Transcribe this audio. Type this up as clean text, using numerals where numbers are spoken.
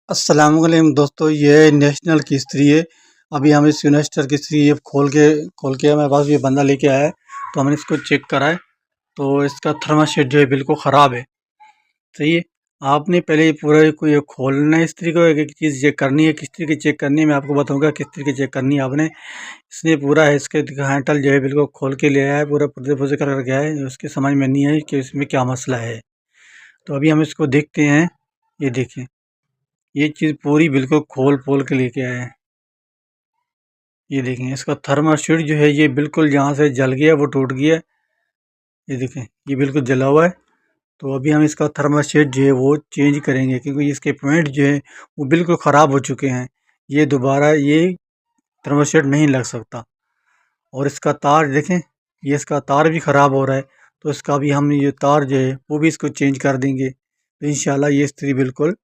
अस्सलामुअलैकुम दोस्तों, ये नेशनल की इस्त्री है। अभी हम इस नेशनल की इस्त्री ये खोल के हमारे पास ये बंदा लेके आया है, तो हमने इसको चेक करा है। तो इसका थर्मासेट जो है बिल्कुल ख़राब है। सही है। आपने पहले ये पूरा को ये खोलना है इस्त्री को, एक एक चीज़ चेक करनी है, किस तरीके चेक करनी है मैं आपको बताऊंगा किस तरीके चेक करनी है आपने। इसने पूरा है इसके हैंडल जो है बिल्कुल खोल के ले आया है, पूरा पुर्जे पुर्जे कर गया है, उसके समझ में नहीं है कि इसमें क्या मसला है। तो अभी हम इसको देखते हैं। ये देखें, ये चीज़ पूरी बिल्कुल खोल के लेके आए हैं। ये देखें, इसका थर्माशीट जो है ये बिल्कुल जहाँ से जल गया वो टूट गया। ये देखें, ये बिल्कुल जला हुआ है। तो अभी हम इसका थर्माशीट जो है वो चेंज करेंगे, क्योंकि इसके पॉइंट जो है वो बिल्कुल ख़राब हो चुके हैं। ये दोबारा ये थर्माशीट नहीं लग सकता। और इसका तार देखें, ये इसका तार भी ख़राब हो रहा है। तो इसका भी हम ये तार जो है वो भी इसको चेंज कर देंगे, तो इंशाल्लाह ये इस्त्री बिल्कुल